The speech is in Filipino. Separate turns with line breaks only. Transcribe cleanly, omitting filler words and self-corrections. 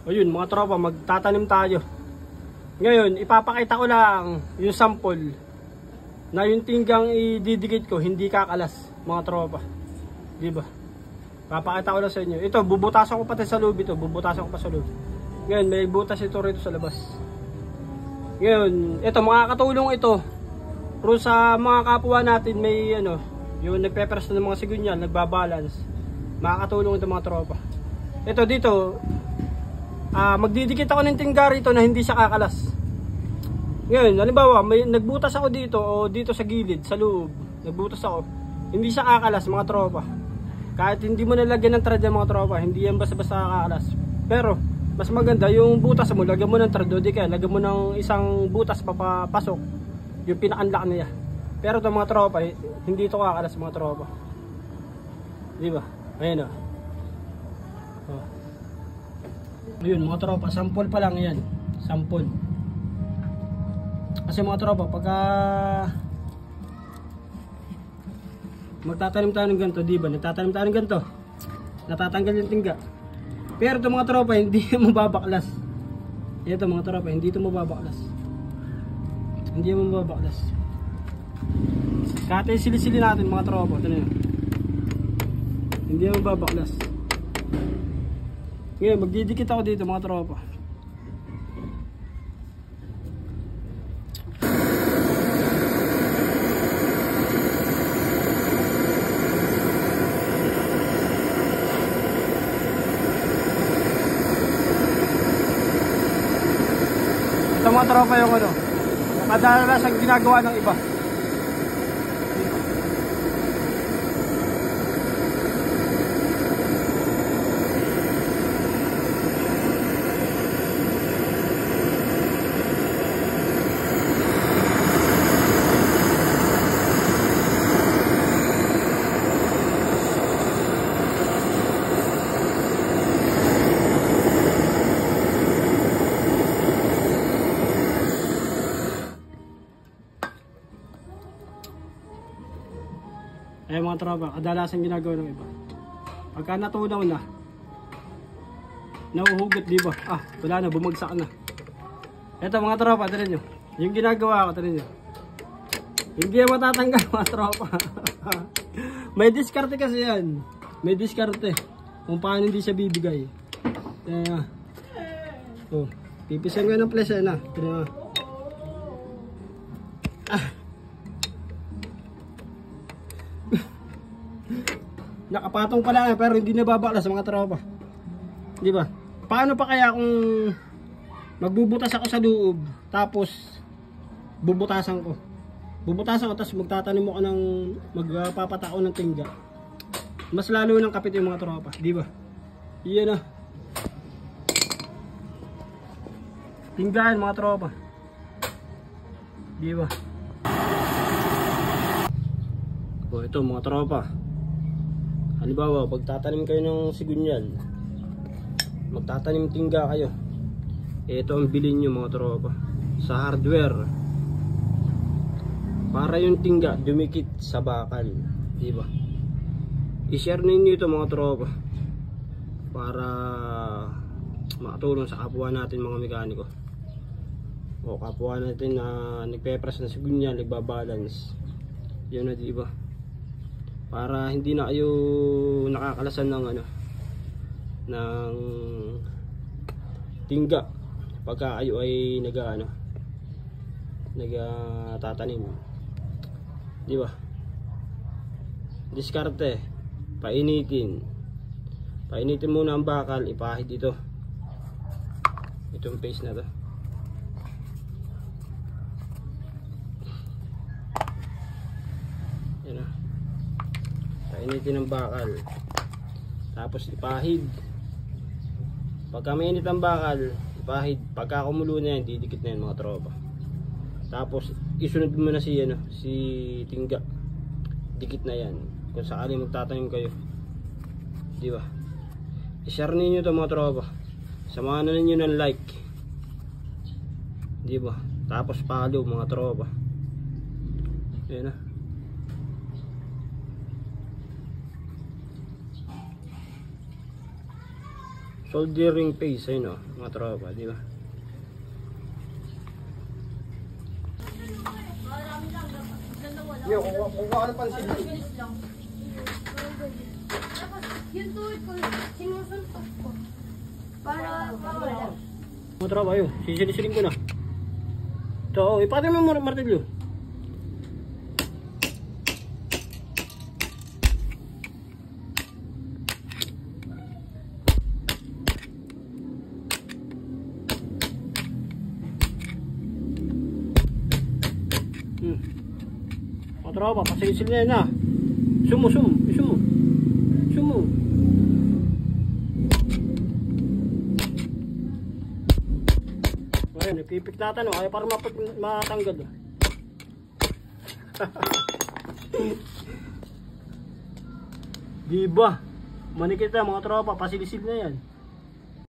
O yun mga tropa, magtatanim tayo. Ngayon, ipapakita ko lang yung sample na yung tinggang ididikit ko hindi kakalas mga tropa. Diba? Papakita ko lang sa inyo. Ito, bubutasan ko pati sa loob ito. Bubutasan ko pa sa loob. Ngayon, may butas ito rito sa labas. Ngayon, ito, makakatulong ito. Pero sa mga kapwa natin, may ano, yung nagpe-press ng mga sigunyan, nagbabalance. Makakatulong ito mga tropa. Ito dito, magdidikit ako ng tingga rito na hindi siya kakalas. Ngayon, halimbawa, may nagbutas ako dito o dito sa gilid, sa loob. Nagbutas ako. Hindi siya kakalas mga tropa. Kahit hindi mo nalagyan ng trad yan mga tropa, hindi yan basta-basta kakalas. Pero, mas maganda yung butas mo, lagyan mo ng trad o di kaya, lagyan mo ng isang butas papapasok. Yung pinakanlak niya. Pero ito mga tropa, hindi ito kakalas mga tropa. Diba? Ayan o. Ayun mga tropa, sample pa lang yan. Sample. Kasi mga tropa, pagka magtatanim tayo ng ganito, diba? Nagtatanim tayo ng ganito, natatanggal yung tingga. Pero ito mga tropa, hindi mo babaklas. Ito mga tropa, hindi ito mababaklas. Hindi mo mababaklas. Kahit yung sili-sili natin mga tropa, ito na yun. Hindi mo mababaklas. Ngayon, magdidikit ako dito mga tropa. Ito mga tropa yung ano, nakadalas ang ginagawa ng iba. Eh mga tropa, kadalasan ginagawa ng iba. Pagka natunaw na, nauhugot diba? Wala na, bumagsak na. Eto mga tropa, tira nyo. Yung ginagawa ko, tira nyo. Hindi yan matatanggal mga tropa. May diskarte kasi yan. May diskarte. Kung paano hindi siya bibigay. Pipisan ko ng flesh na. Tira nyo. Nakapatong pala pero hindi nababaklas mga tropa. Di ba? Paano pa kaya kung magbubutas ako sa loob tapos bubutasan ko? Bubutasan ko tapos magtatanim mo ko ng magpapatao ng tingga. Mas lalo ng kapit yung mga tropa, di ba? Iyan na. Tinggaan mga tropa. Di ba? O ito mga tropa. Halimbawa, pagtatanim kayo ng sigunyal, magtatanim tingga kayo. Ito ang bilhin nyo mga tropa sa hardware para yung tingga dumikit sa bakal, diba? I-share ninyo ito mga tropa para makatulong sa kapwa natin mga mekaniko o kapwa natin na nagpe-press na sigunyal, nagbabalance. Yun na, diba? Para hindi na kayo nakakalasan ng ano, ng tingga pagka kayo ay nagtatanim, di ba? Diskarte, painitin muna ang bakal, ipahid ito, itong paste na to. Yan na. Painitin ang bakal, tapos ipahid. Pagka mainit ang bakal, ipahid. Pagka kumulo na yan, didikit na yan mga tropa. Tapos isunod mo na si tingga, dikit na yan kung sakali magtatanim kayo, di ba? I-share ninyo ito mga tropa, samahan na ninyo ng like, di ba? Tapos follow mga tropa. Ayan na. Soldering paste, ayun o, mga tropa, di ba? Yo, kung ano pansin mo.
Yung tuhod ko, sinusuntok ko. Para mawala.
Mga tropa, ayun, sisilisilin ko na. So, ipatay mo yung martilyo. Mga tropa, pasilisil na yan ha. Sumo. Ayun, ipipiklatan o, kaya para matanggal o. Diba? Manikit na mga tropa, pasilisil na yan.